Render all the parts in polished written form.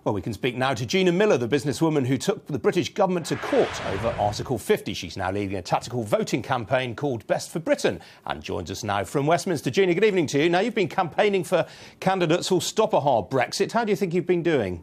Well, we can speak now to Gina Miller, the businesswoman who took the British government to court over Article 50. She's now leading a tactical voting campaign called Best for Britain and joins us now from Westminster. Gina, good evening to you. Now, you've been campaigning for candidates who'll stop a hard Brexit. How do you think you've been doing?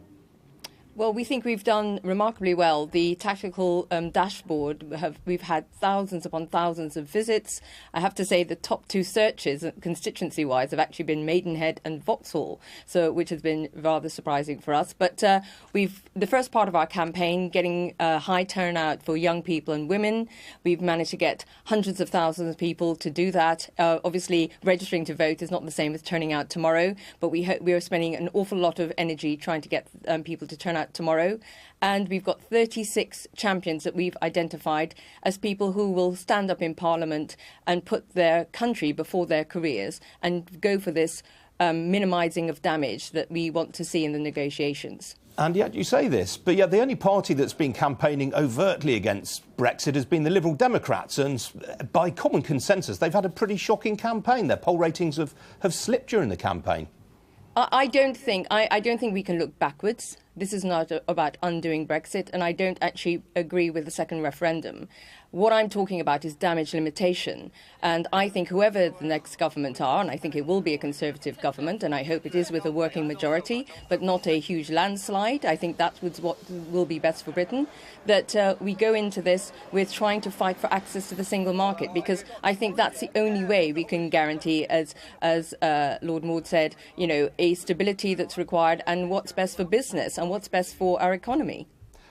Well, we think we've done remarkably well. The tactical dashboard, we've had thousands upon thousands of visits. I have to say the top two searches, constituency-wise, have actually been Maidenhead and Vauxhall, which has been rather surprising for us. But the first part of our campaign, getting a high turnout for young people and women. We've managed to get hundreds of thousands of people to do that. Obviously, registering to vote is not the same as turning out tomorrow, but we are spending an awful lot of energy trying to get people to turn out tomorrow, and we've got 36 champions that we've identified as people who will stand up in Parliament and put their country before their careers and go for this minimising of damage that we want to see in the negotiations. And yet you say this, but yet the only party that's been campaigning overtly against Brexit has been the Liberal Democrats, and by common consensus they've had a pretty shocking campaign. Their poll ratings have slipped during the campaign. I don't think we can look backwards. This is not about undoing Brexit, and I don't actually agree with the second referendum. What I'm talking about is damage limitation, and I think whoever the next government are, and I think it will be a Conservative government, and I hope it is with a working majority, but not a huge landslide. I think that's what will be best for Britain, that we go into this with trying to fight for access to the single market, because I think that's the only way we can guarantee, as Lord Maud said, you know, a stability that's required and what's best for business and what's best for our economy.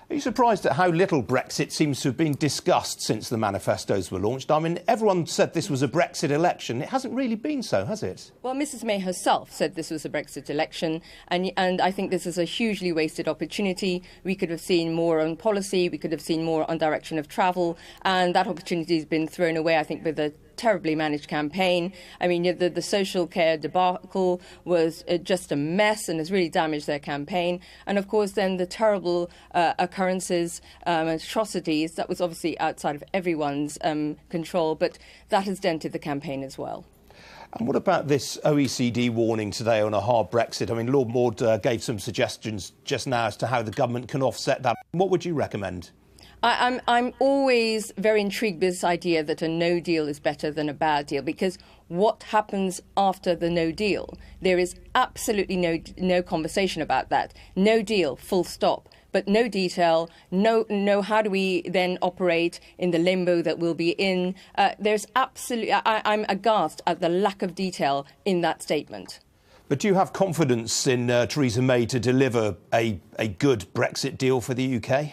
Are you surprised at how little Brexit seems to have been discussed since the manifestos were launched? I mean, everyone said this was a Brexit election. It hasn't really been so, has it? Well, Mrs May herself said this was a Brexit election, and I think this is a hugely wasted opportunity. We could have seen more on policy, we could have seen more on direction of travel, and that opportunity has been thrown away, I think, with a terribly managed campaign. I mean, the social care debacle was just a mess and has really damaged their campaign. And of course, then the terrible occurrences and atrocities, that was obviously outside of everyone's control, but that has dented the campaign as well. And what about this OECD warning today on a hard Brexit? I mean, Lord Maud gave some suggestions just now as to how the government can offset that. What would you recommend? I'm always very intrigued with this idea that a no deal is better than a bad deal, because what happens after the no deal? There is absolutely no conversation about that. No deal, full stop. But no detail, no how do we then operate in the limbo that we'll be in? There's absolutely, I'm aghast at the lack of detail in that statement. But do you have confidence in Theresa May to deliver a good Brexit deal for the UK?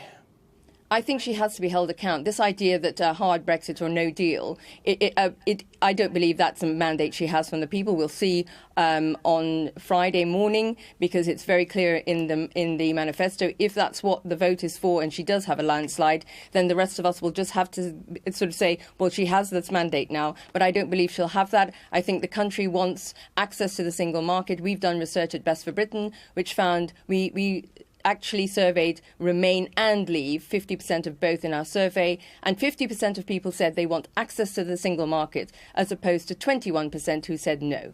I think she has to be held account. This idea that hard Brexit or no deal, I don't believe that's a mandate she has from the people. We'll see on Friday morning, because it's very clear in the manifesto. If that's what the vote is for, and she does have a landslide, then the rest of us will just have to sort of say, well, she has this mandate now. But I don't believe she'll have that. I think the country wants access to the single market. We've done research at Best for Britain, which found we actually surveyed Remain and Leave, 50% of both in our survey, and 50% of people said they want access to the single market, as opposed to 21% who said no.